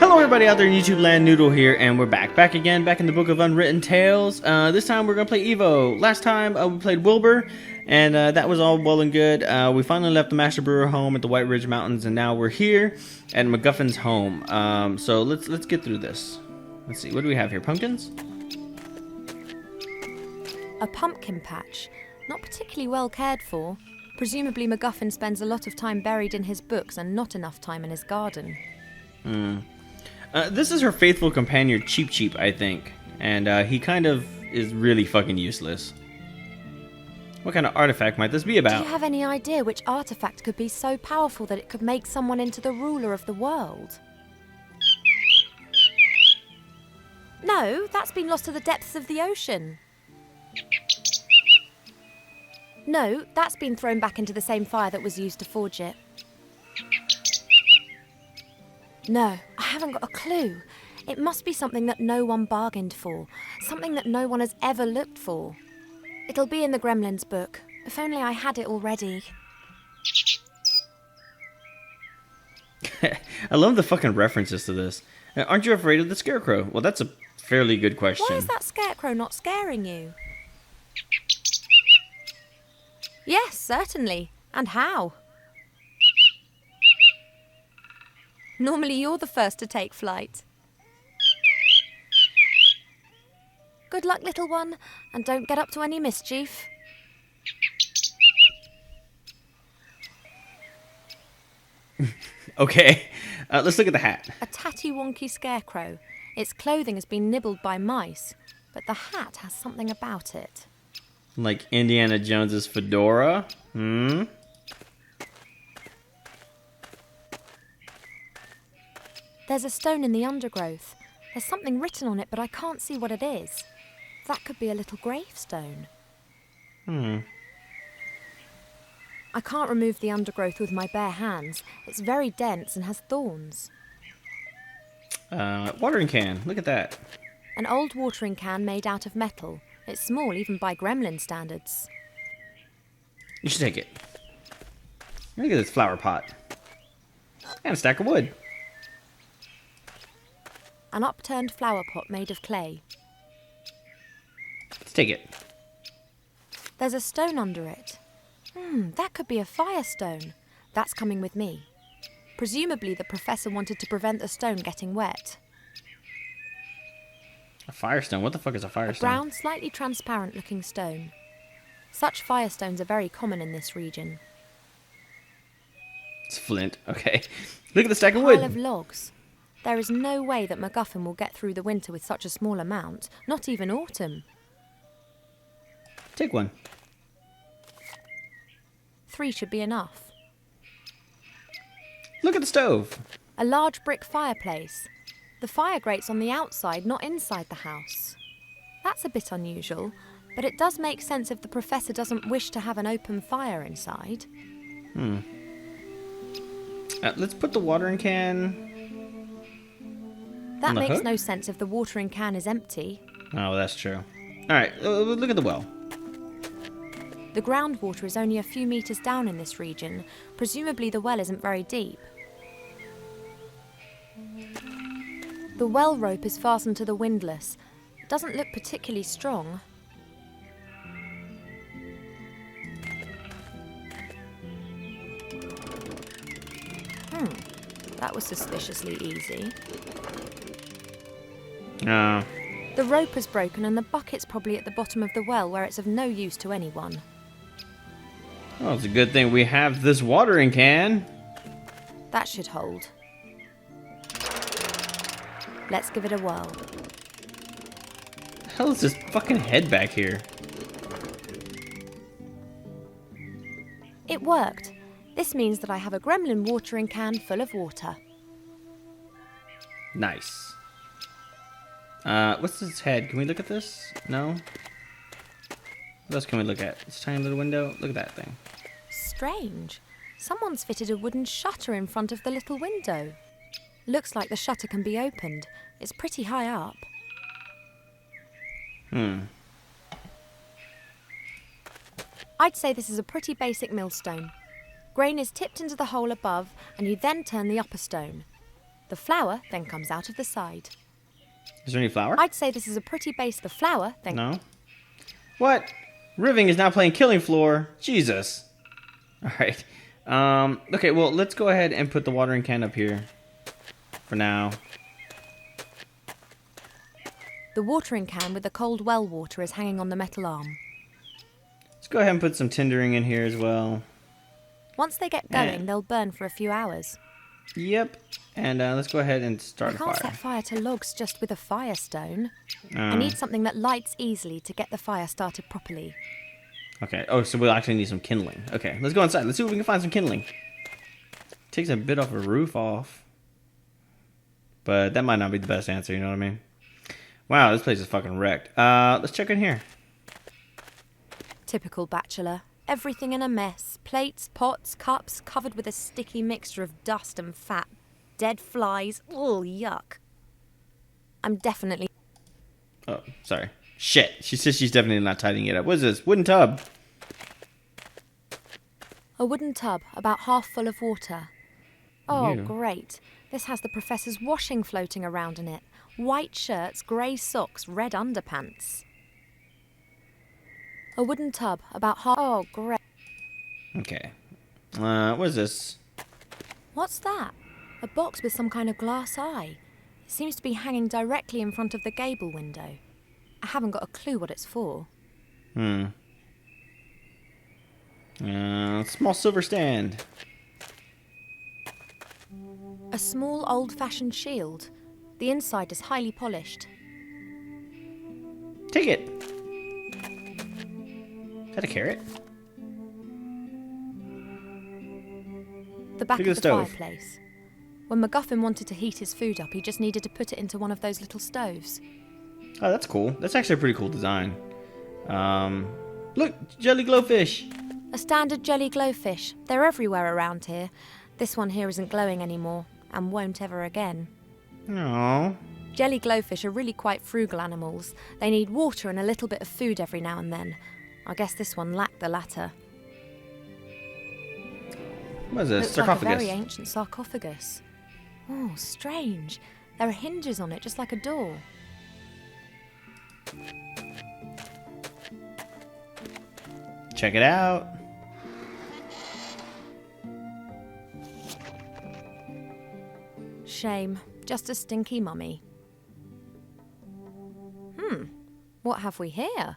Hello everybody out there in YouTube land, Noodle here, and we're back in the Book of Unwritten Tales. This time we're going to play Evo. Last time we played Wilbur, and that was all well and good. We finally left the Master Brewer home at the White Ridge Mountains, and now we're here at MacGuffins' home. So let's get through this. Let's see, what do we have here? Pumpkins? A pumpkin patch, not particularly well cared for. Presumably MacGuffin spends a lot of time buried in his books and not enough time in his garden. This is her faithful companion, Cheep Cheep, I think. And he kind of is really fucking useless. What kind of artifact might this be about? Do you have any idea which artifact could be so powerful that it could make someone into the ruler of the world? No, that's been lost to the depths of the ocean. No, that's been thrown back into the same fire that was used to forge it. No, I haven't got a clue. It must be something that no one bargained for. Something that no one has ever looked for. It'll be in the Gremlins book. If only I had it already. I love the fucking references to this. Aren't you afraid of the scarecrow? Well, that's a fairly good question. Why is that scarecrow not scaring you? Yes, certainly. And how? Normally you're the first to take flight. Good luck, little one, and don't get up to any mischief. Okay, let's look at the hat. A tatty-wonky scarecrow. Its clothing has been nibbled by mice, but the hat has something about it. Like Indiana Jones's fedora? There's a stone in the undergrowth. There's something written on it, but I can't see what it is. That could be a little gravestone. I can't remove the undergrowth with my bare hands. It's very dense and has thorns. Watering can. Look at that. An old watering can made out of metal. It's small even by gremlin standards. You should take it. Look at this flower pot. And a stack of wood. An upturned flower pot made of clay. Let's take it. There's a stone under it. That could be a firestone. That's coming with me. Presumably the professor wanted to prevent the stone getting wet. A firestone? What the fuck is a firestone? A brown, slightly transparent looking stone. Such firestones are very common in this region. It's flint. Okay. Look at the stack of Pile wood. of logs. There is no way that MacGuffin will get through the winter with such a small amount, not even autumn. Take one. 3 should be enough. Look at the stove. A large brick fireplace. The fire grates on the outside, not inside the house. That's a bit unusual, but it does make sense if the professor doesn't wish to have an open fire inside. Let's put the watering can... That makes hook? no sense if the watering can is empty. Oh, that's true. Alright, look at the well. The groundwater is only a few meters down in this region. Presumably the well isn't very deep. The well rope is fastened to the windlass. It doesn't look particularly strong. That was suspiciously easy. The rope is broken and the bucket's probably at the bottom of the well where it's of no use to anyone. Well, it's a good thing we have this watering can. That should hold. Let's give it a whirl. The hell is this fucking head back here? It worked. This means that I have a gremlin watering can full of water. Nice. What's this head? Can we look at this? No? What else can we look at? This tiny little window? Look at that thing. Strange. Someone's fitted a wooden shutter in front of the little window. Looks like the shutter can be opened. It's pretty high up. I'd say this is a pretty basic millstone. Grain is tipped into the hole above, and you then turn the upper stone. The flour then comes out of the side. Is there any flour? I'd say this is a pretty base. The flour then... No. What? Riving is now playing Killing Floor. Jesus. Alright. Okay, well, let's go ahead and put the watering can up here. For now. The watering can with the cold well water is hanging on the metal arm. Let's go ahead and put some tindering in here as well. Once they get going, they'll burn for a few hours. Yep. And let's go ahead and start a fire. I can't set fire to logs just with a firestone. I need something that lights easily to get the fire started properly. Okay. Oh, so we'll actually need some kindling. Okay, let's go inside. Let's see if we can find some kindling. Takes a bit off a roof off. But that might not be the best answer, you know what I mean? Wow, this place is fucking wrecked. Let's check in here. Typical bachelor. Everything in a mess. Plates, pots, cups, covered with a sticky mixture of dust and fat. Dead flies. Oh, yuck. I'm definitely... Oh, sorry. Shit. She says she's definitely not tidying it up. What is this? Wooden tub. A wooden tub, about half full of water. Oh, Ew. great. This has the professor's washing floating around in it. White shirts, grey socks, red underpants. A wooden tub, about half... Oh, great. Okay. What is this? What's that? A box with some kind of glass eye. It seems to be hanging directly in front of the gable window. I haven't got a clue what it's for. Small silver stand. A small old-fashioned shield. The inside is highly polished. Take it. Is that a carrot? The back Look of at the the stove. fireplace. When MacGuffin wanted to heat his food up, he just needed to put it into one of those little stoves. Oh, that's cool. That's actually a pretty cool design. Look, jelly glowfish. A standard jelly glowfish. They're everywhere around here. This one here isn't glowing anymore, and won't ever again. Aww. Jelly glowfish are really quite frugal animals. They need water and a little bit of food every now and then. I guess this one lacked the latter. What is this? Looks Sarcophagus. like a very ancient sarcophagus. Oh, strange. There are hinges on it, just like a door. Check it out. Shame. Just a stinky mummy. What have we here?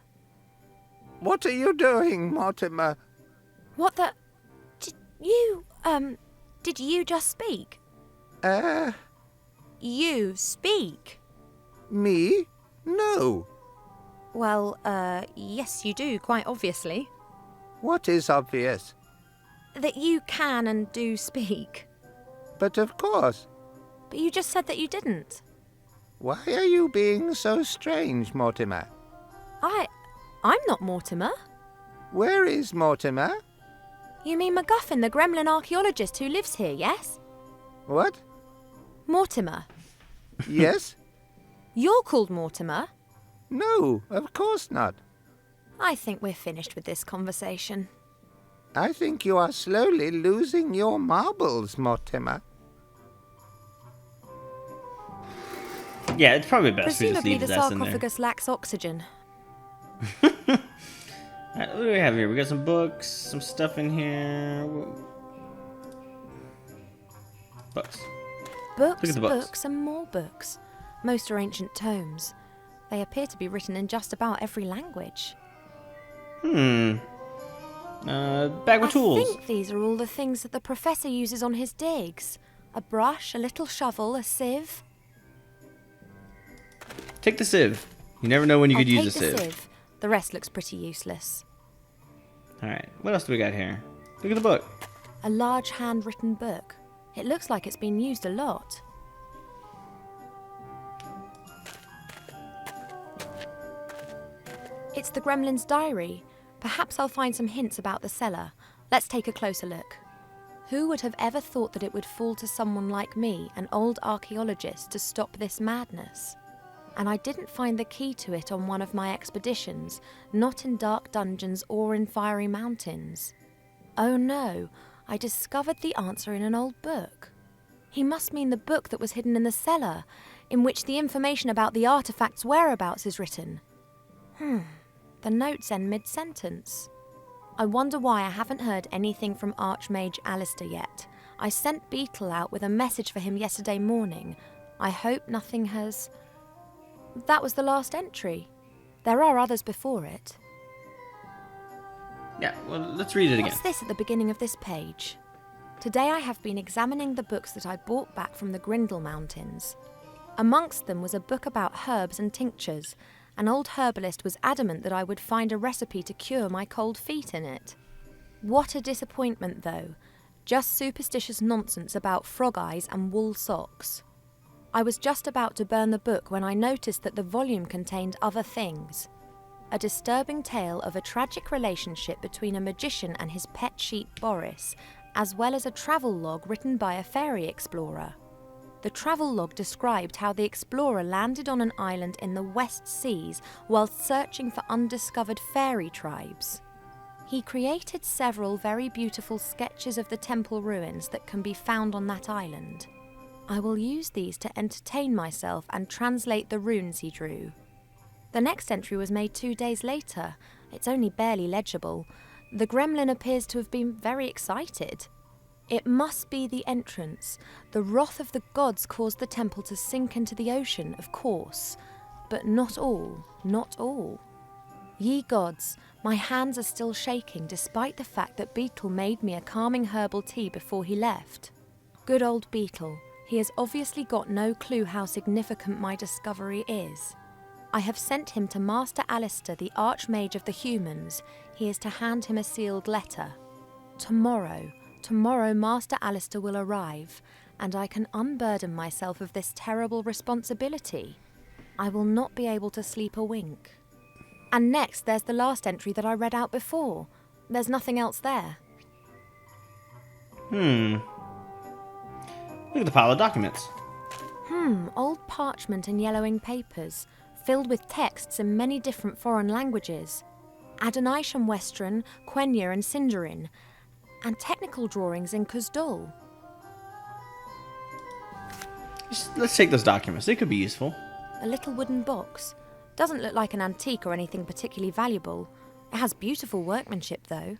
What are you doing, Mortimer? What the... Did you just speak? You speak? Me? No. Well, yes you do, quite obviously. What is obvious? That you can and do speak. But of course. But you just said that you didn't. Why are you being so strange, Mortimer? I'm not Mortimer. Where is Mortimer? You mean MacGuffin, the gremlin archaeologist who lives here, yes? What? Mortimer. Yes? You're called Mortimer? No, of course not. I think we're finished with this conversation. I think you are slowly losing your marbles, Mortimer. Yeah, it's probably best we just Presumably leave the his ass in there. sarcophagus lacks oxygen. Alright, what do we have here? We got some books, some stuff in here. Books. Books, Look at the books. books, and more books. Most are ancient tomes. They appear to be written in just about every language. Bag with tools. I think these are all the things that the professor uses on his digs. A brush, a little shovel, a sieve. Take the sieve. You never know when you could I'll use a take the sieve. The rest looks pretty useless. Alright, what else do we got here? Look at the book. A large handwritten book. It looks like it's been used a lot. It's the gremlin's diary. Perhaps I'll find some hints about the cellar. Let's take a closer look. Who would have ever thought that it would fall to someone like me, an old archaeologist, to stop this madness? And I didn't find the key to it on one of my expeditions, not in dark dungeons or in fiery mountains. Oh no, I discovered the answer in an old book. He must mean the book that was hidden in the cellar, in which the information about the artifact's whereabouts is written. The notes end mid-sentence. I wonder why I haven't heard anything from Archmage Alistair yet. I sent Beetle out with a message for him yesterday morning. I hope nothing has... That was the last entry. There are others before it. Yeah, well, let's read it again. What's this at the beginning of this page? Today I have been examining the books that I brought back from the Grindle Mountains. Amongst them was a book about herbs and tinctures. An old herbalist was adamant that I would find a recipe to cure my cold feet in it. What a disappointment, though. Just superstitious nonsense about frog eyes and wool socks. I was just about to burn the book when I noticed that the volume contained other things. A disturbing tale of a tragic relationship between a magician and his pet sheep Boris, as well as a travel log written by a fairy explorer. The travel log described how the explorer landed on an island in the West Seas whilst searching for undiscovered fairy tribes. He created several very beautiful sketches of the temple ruins that can be found on that island. I will use these to entertain myself and translate the runes he drew. The next entry was made 2 days later. It's only barely legible. The gremlin appears to have been very excited. It must be the entrance. The wrath of the gods caused the temple to sink into the ocean, of course. But not all, not all. Ye gods, my hands are still shaking despite the fact that Beetle made me a calming herbal tea before he left. Good old Beetle, he has obviously got no clue how significant my discovery is. I have sent him to Master Alistair, the Archmage of the Humans. He is to hand him a sealed letter. Tomorrow Master Alistair will arrive, and I can unburden myself of this terrible responsibility. I will not be able to sleep a wink. And next there's the last entry that I read out before. There's nothing else there. Look at the pile of documents. Old parchment and yellowing papers, filled with texts in many different foreign languages. Adonisham Western, Quenya and Sindarin, and technical drawings in Kuzdul. Let's take those documents. They could be useful. A little wooden box. Doesn't look like an antique or anything particularly valuable. It has beautiful workmanship, though.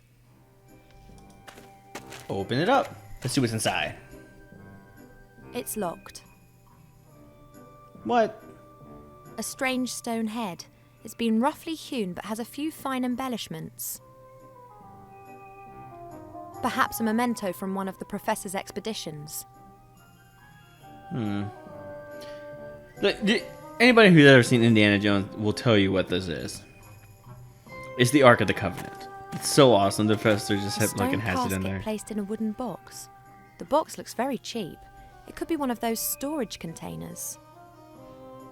Open it up. Let's see what's inside. It's locked. What? A strange stone head. It's been roughly hewn but has a few fine embellishments. Perhaps a memento from one of the Professor's expeditions. Look, anybody who's ever seen Indiana Jones will tell you what this is. It's the Ark of the Covenant. It's so awesome. The Professor just has it in there. Casket placed in a wooden box. The box looks very cheap. It could be one of those storage containers.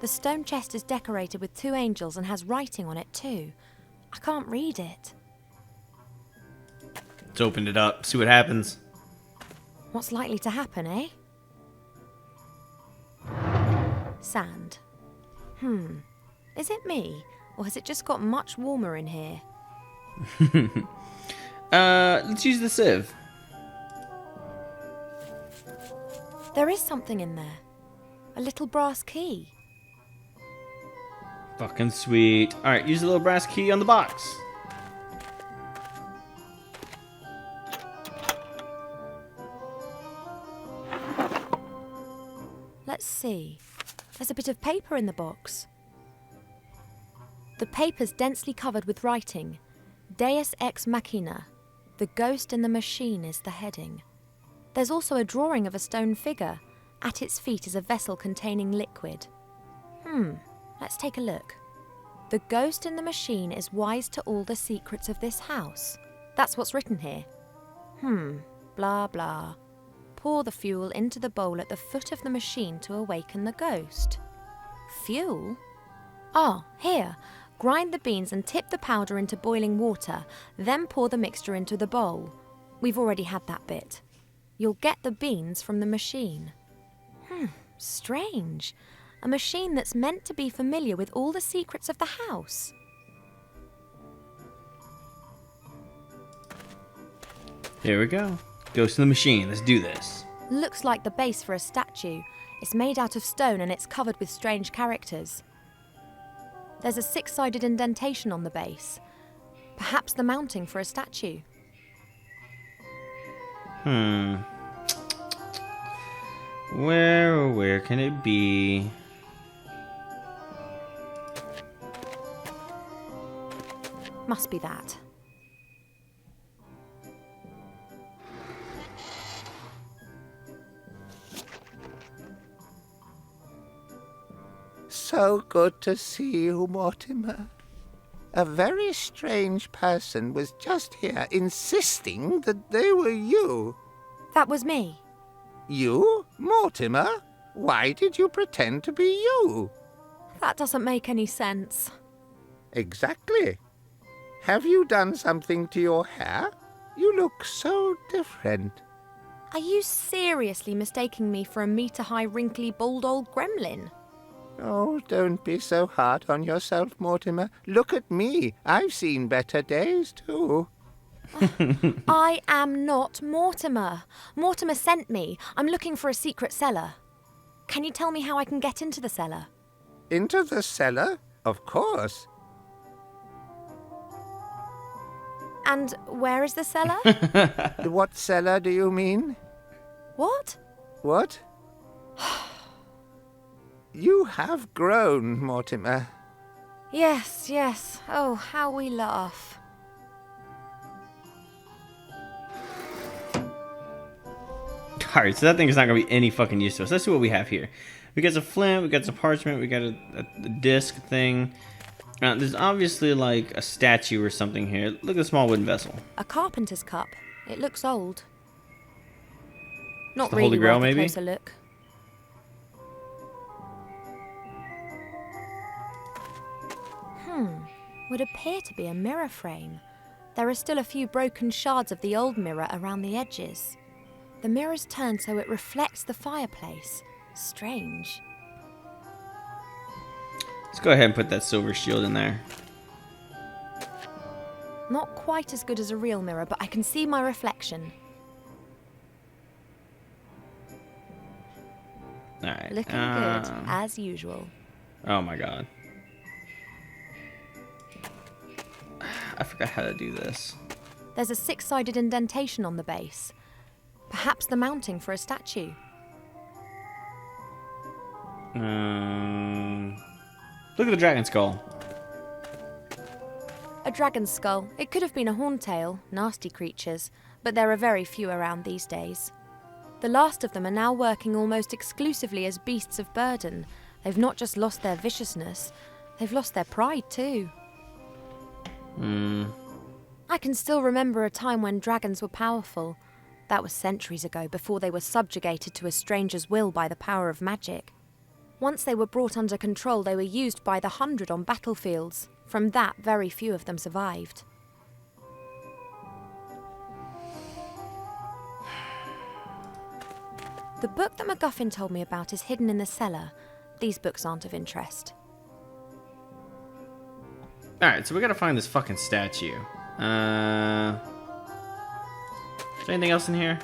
The stone chest is decorated with 2 angels and has writing on it too. I can't read it. Let's open it up, see what happens. What's likely to happen, eh? Sand. Is it me? Or has it just got much warmer in here? Let's use the sieve. There is something in there. A little brass key. Fucking sweet. Alright, use the little brass key on the box. Let's see. There's a bit of paper in the box. The paper's densely covered with writing. Deus ex machina. The ghost in the machine is the heading. There's also a drawing of a stone figure. At its feet is a vessel containing liquid. Let's take a look. The ghost in the machine is wise to all the secrets of this house. That's what's written here. Blah blah. Pour the fuel into the bowl at the foot of the machine to awaken the ghost. Fuel? Oh, here. Grind the beans and tip the powder into boiling water, then pour the mixture into the bowl. We've already had that bit. You'll get the beans from the machine. Strange. A machine that's meant to be familiar with all the secrets of the house. Here we go. Ghost in the machine. Let's do this. Looks like the base for a statue. It's made out of stone and it's covered with strange characters. There's a 6-sided indentation on the base. Perhaps the mounting for a statue. Where can it be? Must be that. So good to see you, Mortimer. A very strange person was just here insisting that they were you. That was me. You, Mortimer? Why did you pretend to be you? That doesn't make any sense. Exactly. Have you done something to your hair? You look so different. Are you seriously mistaking me for a metre-high, wrinkly, bald old gremlin? Oh, don't be so hard on yourself, Mortimer. Look at me. I've seen better days, too. I am not Mortimer. Mortimer sent me. I'm looking for a secret cellar. Can you tell me how I can get into the cellar? Into the cellar? Of course. And where is the cellar? What cellar do you mean? What? What? You have grown, Mortimer. Yes, yes. Oh, how we laugh. Alright, so that thing is not going to be any fucking use to us. Let's see what we have here. We got some flint, we got some parchment, we got a disc thing. There's obviously like a statue or something here. Look at the small wooden vessel. A carpenter's cup. It looks old. Not the really Holy Grail, worth a maybe? closer look. Would appear to be a mirror frame. There are still a few broken shards of the old mirror around the edges. The mirror's turned so it reflects the fireplace. Strange. Let's go ahead and put that silver shield in there. Not quite as good as a real mirror, but I can see my reflection. Alright. Looking good, as usual. Oh my god. I forgot how to do this. There's a 6-sided indentation on the base. Perhaps the mounting for a statue. Look at the dragon skull. A dragon's skull. It could have been a horntail, nasty creatures, but there are very few around these days. The last of them are now working almost exclusively as beasts of burden. They've not just lost their viciousness, they've lost their pride too. I can still remember a time when dragons were powerful. That was centuries ago, before they were subjugated to a stranger's will by the power of magic. Once they were brought under control, they were used by the 100 on battlefields. From that, very few of them survived. The book that MacGuffin told me about is hidden in the cellar. These books aren't of interest. Alright, so we gotta find this fucking statue. Is there anything else in here?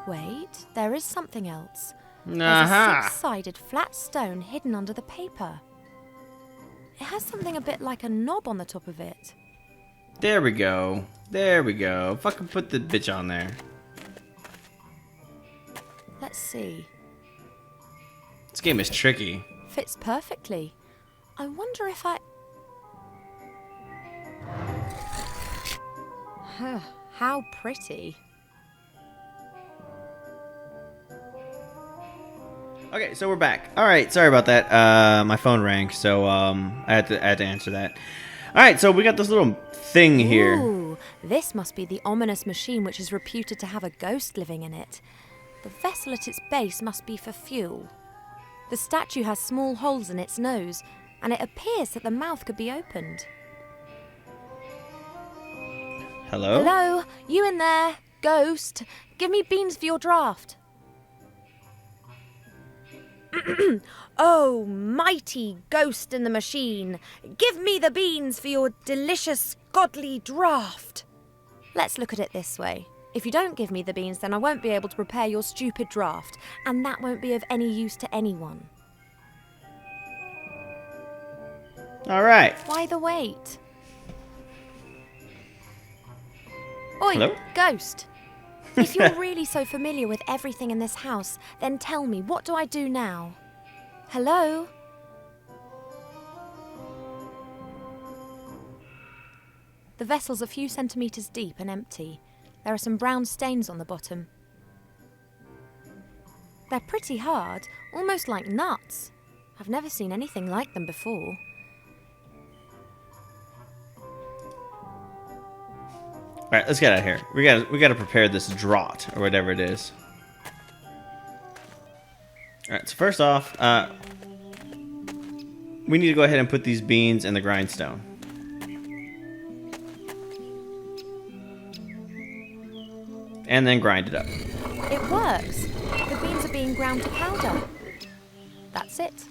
Wait, there is something else. There's a Aha! 6-sided flat stone hidden under the paper. It has something a bit like a knob on the top of it. There we go. There we go. Fucking put the bitch on there. Let's see. This game is tricky. Fits perfectly. I wonder if I... How pretty. Okay, so we're back. Alright, sorry about that. My phone rang, so I had to answer that. Alright, so we got this little thing here. Ooh, this must be the ominous machine which is reputed to have a ghost living in it. The vessel at its base must be for fuel. The statue has small holes in its nose, and it appears that the mouth could be opened. Hello? Hello? You in there? Ghost? Give me beans for your draft. Oh, mighty ghost in the machine, give me the beans for your delicious, godly draught. Let's look at it this way. If you don't give me the beans, then I won't be able to prepare your stupid draft, and that won't be of any use to anyone. All right. Why the wait? Oi, Hello? ghost! If you're really so familiar with everything in this house, then tell me, what do I do now? Hello? The vessel's a few centimetres deep and empty. There are some brown stains on the bottom. They're pretty hard, almost like nuts. I've never seen anything like them before. All right, let's get out of here. We gotta prepare this draught or whatever it is. All right, so first off, we need to go ahead and put these beans in the grindstone. And then grind it up. It works. The beans are being ground to powder. That's it.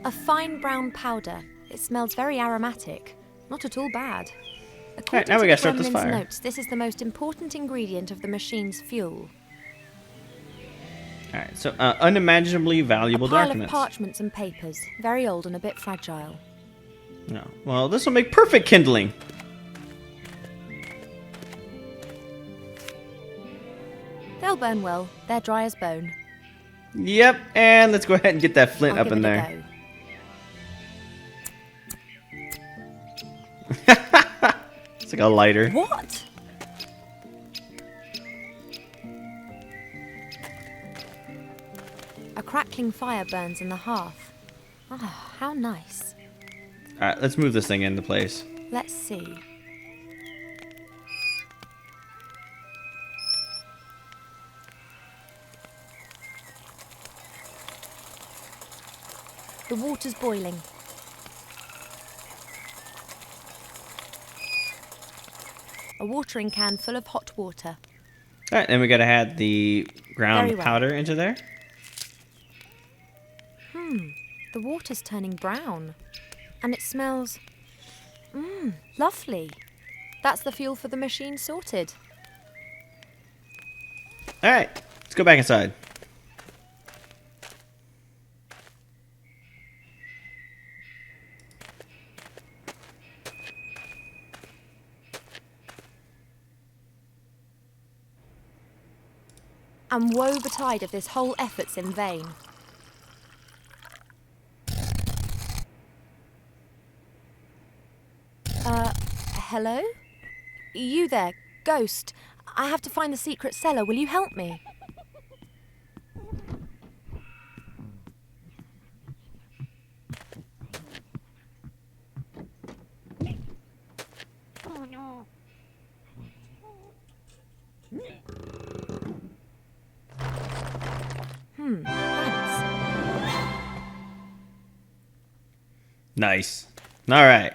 A fine brown powder. It smells very aromatic. Not at all bad. According now we to gotta the start this Gremlin's fire. notes, this is the most important ingredient of the machine's fuel. All right, so unimaginably valuable A pile documents. of parchments and papers. Very old and a bit fragile. No. Well, this will make perfect kindling. They'll burn well. They're dry as bone. Yep, and let's go ahead and get that flint I'll up give in it a there. go. It's like a lighter. What? A crackling fire burns in the hearth. Ah, how nice. All right, let's move this thing into place. Let's see. The water's boiling. A watering can full of hot water. All right, then we gotta add the ground Very well. powder into there. The water's turning brown. And it smells... lovely. That's the fuel for the machine sorted. All right, let's go back inside. And woe betide if this whole effort's in vain. Hello? You there, ghost. I have to find the secret cellar. Will you help me? Thanks. Nice. All right.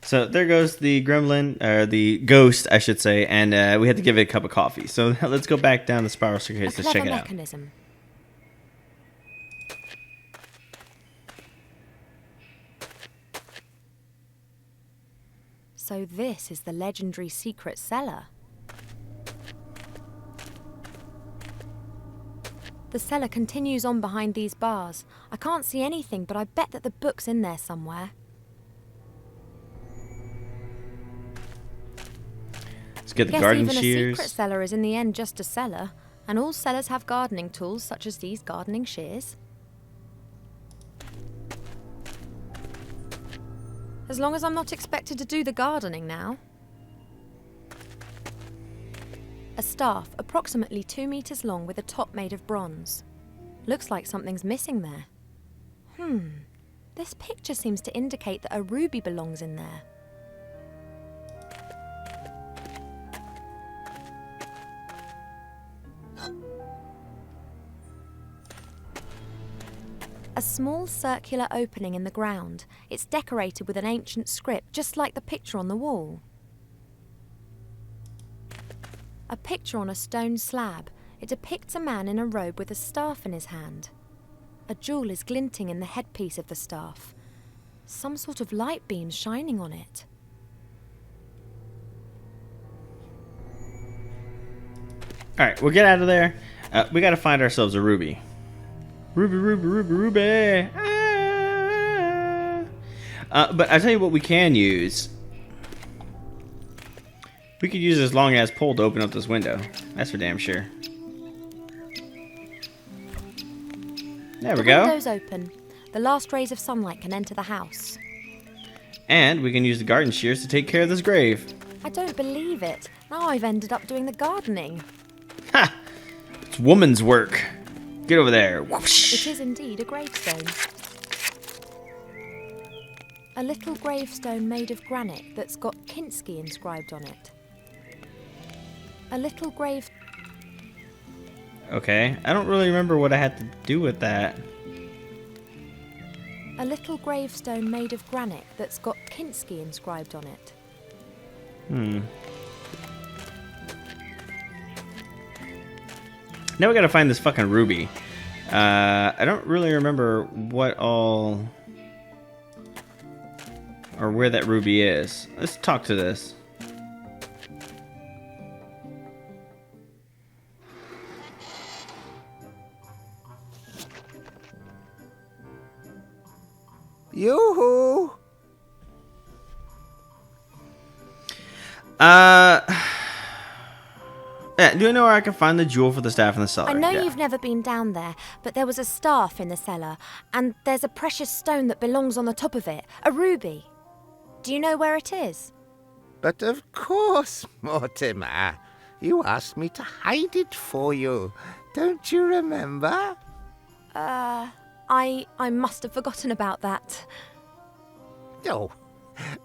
So there goes the gremlin, or the ghost, I should say, and we had to give it a cup of coffee. So let's go back down the spiral staircase. A Let's check clever it out. mechanism. So this is the legendary secret cellar. The cellar continues on behind these bars. I can't see anything, but I bet that the book's in there somewhere. Let's get the Guess garden even shears. a secret cellar is in the end just a cellar, and all cellars have gardening tools such as these gardening shears. As long as I'm not expected to do the gardening now. A staff approximately 2 meters long with a top made of bronze. Looks like something's missing there. This picture seems to indicate that a ruby belongs in there. A small circular opening in the ground. It's decorated with an ancient script, just like the picture on the wall. A picture on a stone slab. It depicts a man in a robe with a staff in his hand. A jewel is glinting in the headpiece of the staff. Some sort of light beam shining on it. Alright, we'll get out of there. We gotta find ourselves a ruby. Ruby. But I tell you what we can use. We could use this long-ass pole to open up this window. That's for damn sure. There we go. The window's open. The last rays of sunlight can enter the house. And we can use the garden shears to take care of this grave. I don't believe it. Now I've ended up doing the gardening. Ha! It's woman's work. Get over there. Whoosh. It is indeed a gravestone. A little gravestone made of granite that's got Kinski inscribed on it. A little grave... Okay, I don't really remember what I had to do with that. A little gravestone made of granite that's got Kinski inscribed on it. Now we gotta find this fucking ruby. I don't really remember what all... or where that ruby is. Let's talk to this. Yoo-hoo! Yeah, do you know where I can find the jewel for the staff in the cellar? I know Yeah. you've never been down there, but there was a staff in the cellar, and there's a precious stone that belongs on the top of it, a ruby. Do you know where it is? But of course, Mortimer. You asked me to hide it for you. Don't you remember? I must have forgotten about that. Oh,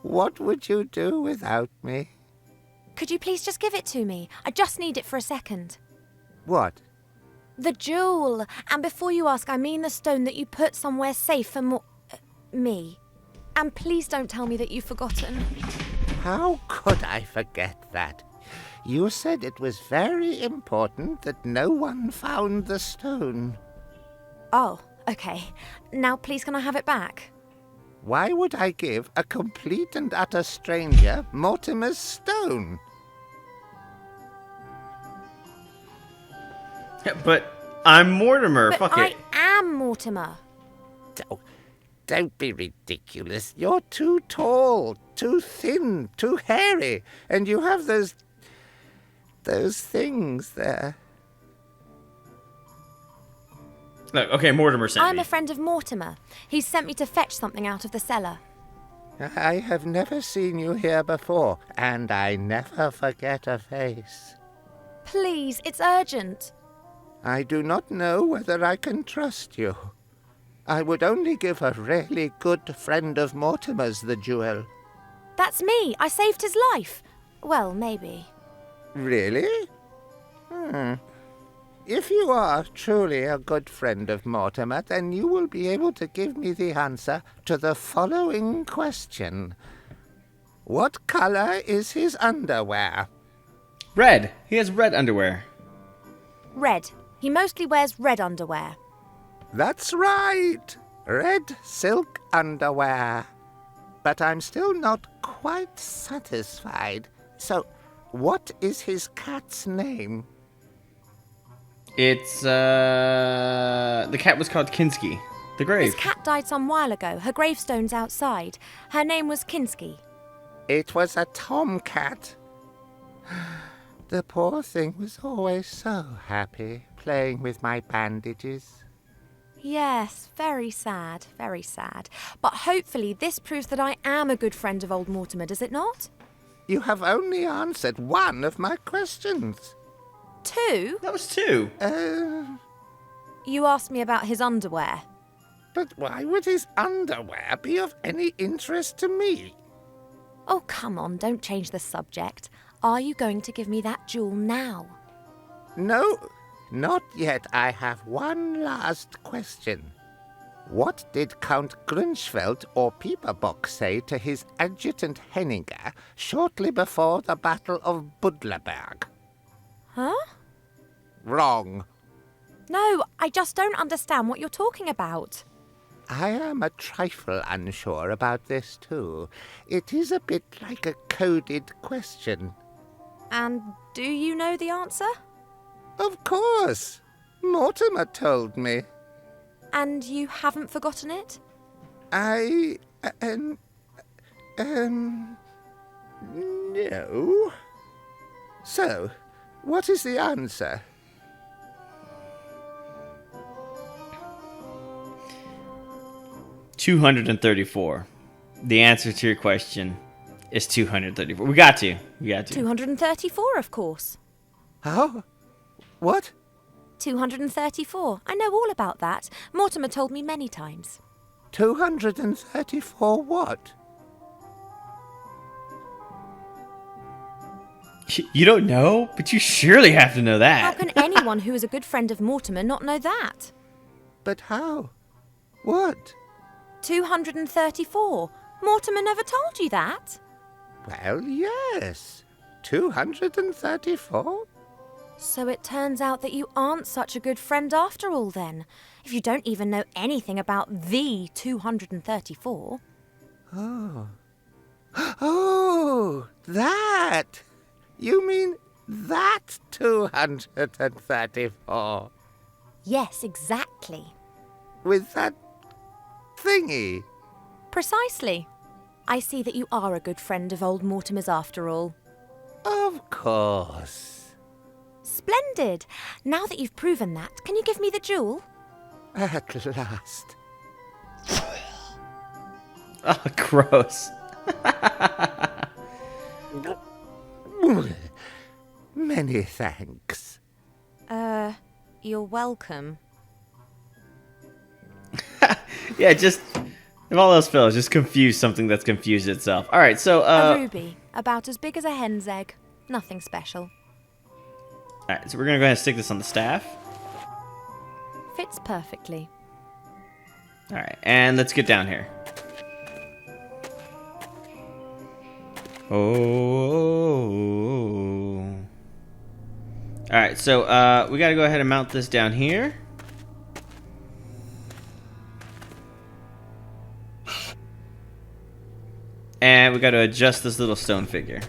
what would you do without me? Could you please just give it to me? I just need it for a second. What? The jewel. And before you ask, I mean the stone that you put somewhere safe for me. And please don't tell me that you've forgotten. How could I forget that? You said it was very important that no one found the stone. Oh, okay. Now please can I have it back? Why would I give a complete and utter stranger Mortimer's stone? Yeah, but I'm Mortimer. But Fuck it. I am Mortimer. Don't be ridiculous. You're too tall, too thin, too hairy, and you have those things there. Look, okay, Mortimer sent I'm me. a friend of Mortimer. He's sent me to fetch something out of the cellar. I have never seen you here before, and I never forget a face. Please, it's urgent. I do not know whether I can trust you. I would only give a really good friend of Mortimer's the jewel. That's me. I saved his life. Well, maybe. Really? If you are truly a good friend of Mortimer, then you will be able to give me the answer to the following question. What color is his underwear? Red. He has red underwear. Red. He mostly wears red underwear. That's right. Red silk underwear. But I'm still not quite satisfied. So, what is his cat's name? It's, the cat was called Kinski. The grave. His cat died some while ago. Her gravestone's outside. Her name was Kinski. It was a tomcat. The poor thing was always so happy playing with my bandages. Yes, very sad, very sad. But hopefully this proves that I am a good friend of old Mortimer, does it not? You have only answered one of my questions. 2? That was 2. You asked me about his underwear. But why would his underwear be of any interest to me? Oh, come on, don't change the subject. Are you going to give me that jewel now? No, not yet. I have one last question. What did Count Grunschfeld or Pieperbock say to his adjutant Henninger shortly before the Battle of Budleberg? Huh? Wrong. No, I just don't understand what you're talking about. I am a trifle unsure about this too. It is a bit like a coded question. And do you know the answer? Of course. Mortimer told me. And you haven't forgotten it? I... no. So, what is the answer? $234. The answer to your question is 234. We got to. 234, of course. How? What? 234. I know all about that. Mortimer told me many times. 234 what? You don't know? But you surely have to know How that. can anyone who is a good friend of Mortimer not know that? But how? What? 234. Mortimer never told you that. Well, yes. 234? So it turns out that you aren't such a good friend after all then, if you don't even know anything about the 234. Oh. Oh, that! You mean that 234? Yes, exactly. With that thingy? Precisely. I see that you are a good friend of old Mortimer's after all. Of course. Splendid! Now that you've proven that, can you give me the jewel? At last. Oh, gross. Many thanks. You're welcome. Yeah, just, if all else fails, just confuse something that's confused itself. All right, so, A ruby, about as big as a hen's egg. Nothing special. all right, so we're going to go ahead and stick this on the staff. Fits perfectly. All right, and let's get down here. Oh. All right, so we got to go ahead and mount this down here. And we got to adjust this little stone figure.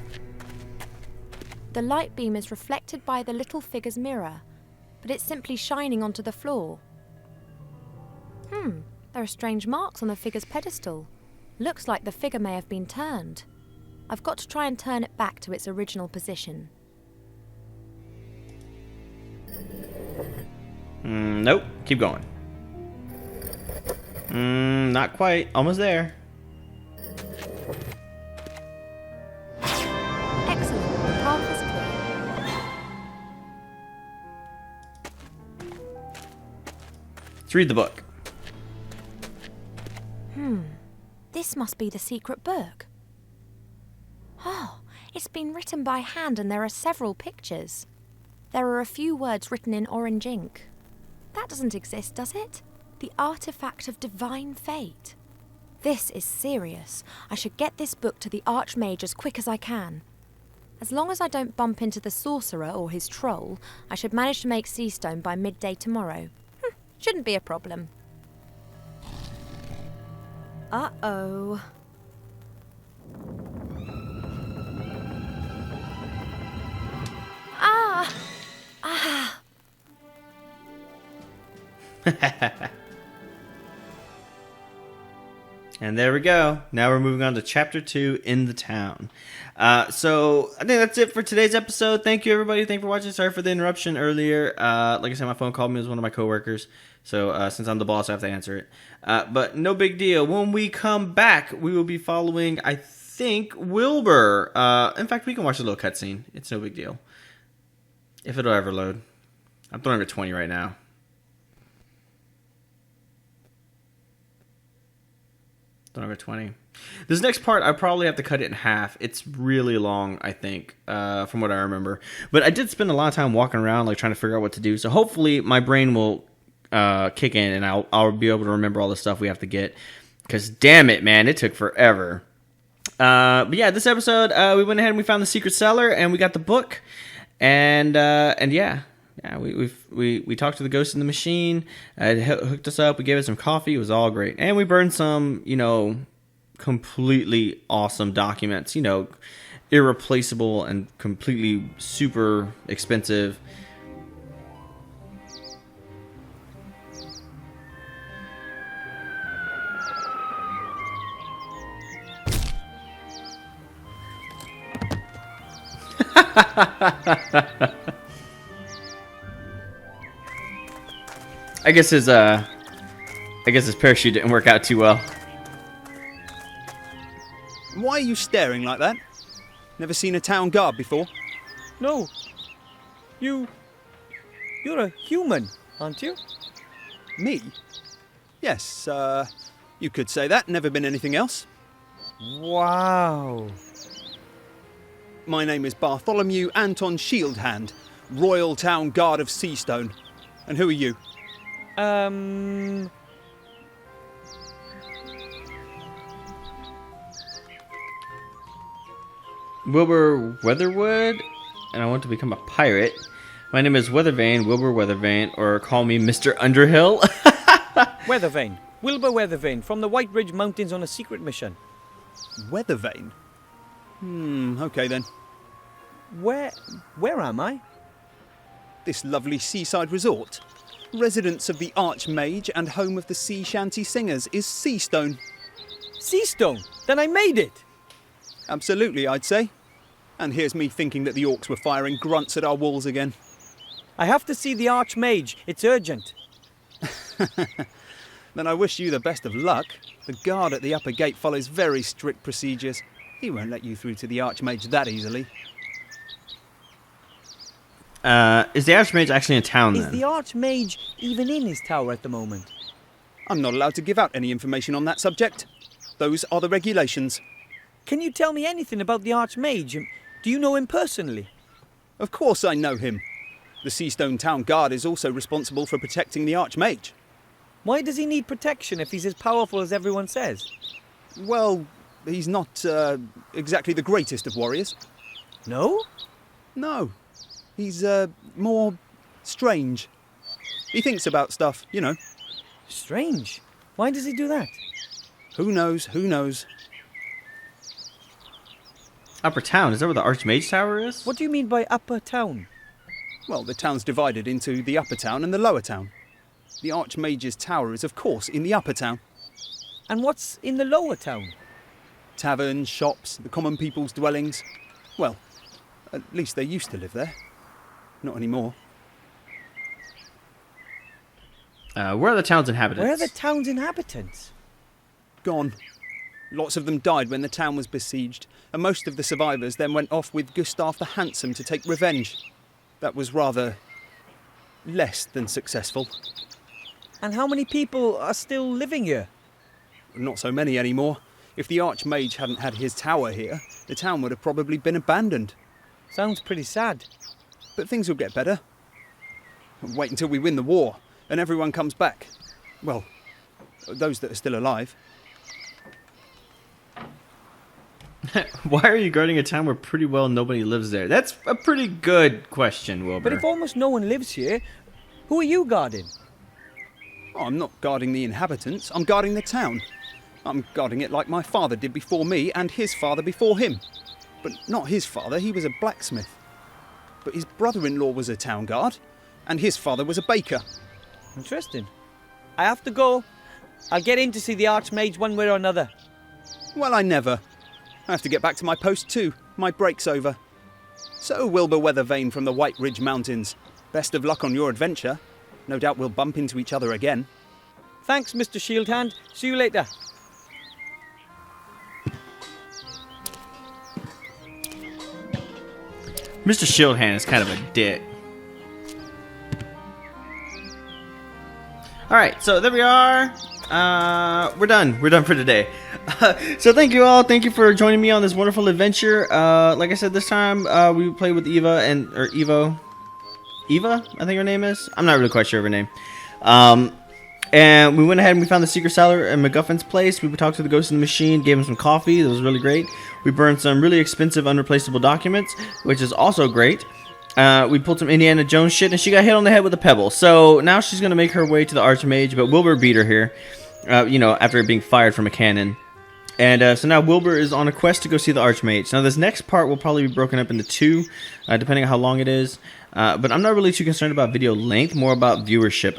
The light beam is reflected by the little figure's mirror, but it's simply shining onto the floor. There are strange marks on the figure's pedestal. Looks like the figure may have been turned. I've got to try and turn it back to its original position. Nope, keep going. Not quite, almost there. Excellent, the path is clear. Let's read the book. This must be the secret book. Oh, it's been written by hand and there are several pictures. There are a few words written in orange ink. That doesn't exist, does it? The artifact of divine fate. This is serious. I should get this book to the Archmage as quick as I can. As long as I don't bump into the sorcerer or his troll, I should manage to make Seastone by midday tomorrow. Shouldn't be a problem. Uh-oh. Ah! Ah! And there we go. Now we're moving on to chapter 2 in the town. So I think that's it for today's episode. Thank you, everybody. Thank you for watching. Sorry for the interruption earlier. Like I said, my phone called me as one of my coworkers. So since I'm the boss, I have to answer it. But no big deal. When we come back, we will be following, I think, Wilbur. In fact, we can watch a little cutscene. It's no big deal. If it'll ever load. I'm throwing a 20 right now. Number 20. This next part, I probably have to cut it in half. It's really long, I think, from what I remember. But I did spend a lot of time walking around, like trying to figure out what to do. So hopefully my brain will kick in, and I'll be able to remember all the stuff we have to get. Because damn it, man, it took forever. But yeah, this episode, we went ahead and we found the secret cellar, and we got the book, and yeah. Yeah, we talked to the ghost in the machine. It hooked us up. We gave it some coffee. It was all great. And we burned some, completely awesome documents. Irreplaceable and completely super expensive. I guess his parachute didn't work out too well. Why are you staring like that? Never seen a town guard before? No. You're a human, aren't you? Me? Yes, you could say that. Never been anything else. Wow. My name is Bartholomew Anton Shieldhand, Royal Town Guard of Seastone. And who are you? Wilbur Weatherwood, and I want to become a pirate. My name is Weathervane, Wilbur Weathervane, or call me Mr. Underhill. Weathervane. Wilbur Weathervane from the White Ridge Mountains on a secret mission. Weathervane? Okay then. Where am I? This lovely seaside resort. Residence of the Archmage and home of the sea shanty singers is Seastone. Seastone? Then I made it! Absolutely, I'd say. And here's me thinking that the orcs were firing grunts at our walls again. I have to see the Archmage. It's urgent. Then I wish you the best of luck. The guard at the upper gate follows very strict procedures. He won't let you through to the Archmage that easily. Is the Archmage actually in town Is then? the Archmage even in his tower at the moment? I'm not allowed to give out any information on that subject. Those are the regulations. Can you tell me anything about the Archmage? Do you know him personally? Of course I know him. The Seastone Town Guard is also responsible for protecting the Archmage. Why does he need protection if he's as powerful as everyone says? Well, he's not exactly the greatest of warriors. No? No. He's more strange. He thinks about stuff, you know. Strange. Why does he do that? Who knows, who knows. Upper town, is that where the Archmage Tower is? What do you mean by upper town? Well, the town's divided into the upper town and the lower town. The Archmage's tower is, of course, in the upper town. And what's in the lower town? Taverns, shops, the common people's dwellings. Well, at least they used to live there. Not anymore. Where are the town's inhabitants? Where are the town's inhabitants? Gone. Lots of them died when the town was besieged, and most of the survivors then went off with Gustav the Handsome to take revenge. That was rather less than successful. And how many people are still living here? Not so many anymore. If the Archmage hadn't had his tower here, the town would have probably been abandoned. Sounds pretty sad. But things will get better. Wait until we win the war, and everyone comes back. Well, those that are still alive. Why are you guarding a town where pretty well nobody lives there? That's a pretty good question, Wilbur. But if almost no one lives here, who are you guarding? Oh, I'm not guarding the inhabitants, I'm guarding the town. I'm guarding it like my father did before me and his father before him. But not his father, he was a blacksmith. But his brother-in-law was a town guard, and his father was a baker. Interesting. I have to go. I'll get in to see the Archmage one way or another. Well, I never. I have to get back to my post too. My break's over. So, Wilbur Weathervane from the White Ridge Mountains. Best of luck on your adventure. No doubt we'll bump into each other again. Thanks, Mr. Shieldhand. See you later. Mr. Shieldhand is kind of a dick. Alright, so there we are. We're done. We're done for today. So thank you all. Thank you for joining me on this wonderful adventure. Like I said, this time we played with Eva or Evo. Eva, I think her name is. I'm not really quite sure of her name. And we went ahead and we found the secret cellar at MacGuffins' place. We talked to the ghost in the machine, gave him some coffee. That was really great. We burned some really expensive, unreplaceable documents, which is also great. We pulled some Indiana Jones shit, and she got hit on the head with a pebble. So now she's going to make her way to the Archmage, but Wilbur beat her here, after being fired from a cannon. And so now Wilbur is on a quest to go see the Archmage. Now this next part will probably be broken up into two, depending on how long it is. But I'm not really too concerned about video length, more about viewership.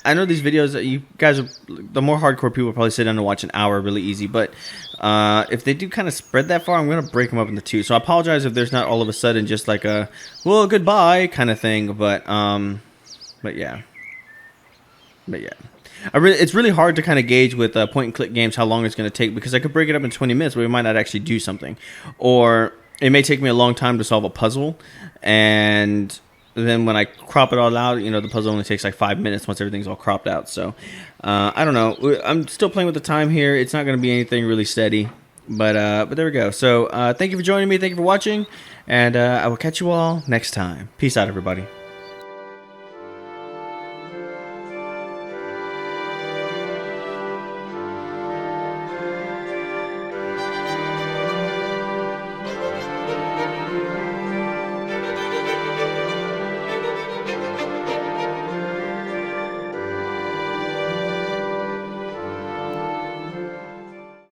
I know these videos that you guys, the more hardcore people probably sit down and watch an hour really easy. But If they do kind of spread that far, I'm going to break them up into two. So I apologize if there's not all of a sudden just like a, well, goodbye kind of thing. But yeah. It's really hard to kind of gauge with point and click games how long it's going to take, because I could break it up in 20 minutes, but we might not actually do something. Or it may take me a long time to solve a puzzle, and then when I crop it all out, the puzzle only takes like 5 minutes once everything's all cropped out. So I don't know. I'm still playing with the time here. It's not going to be anything really steady, but there we go. So thank you for joining me. Thank you for watching, and I will catch you all next time. Peace out, everybody.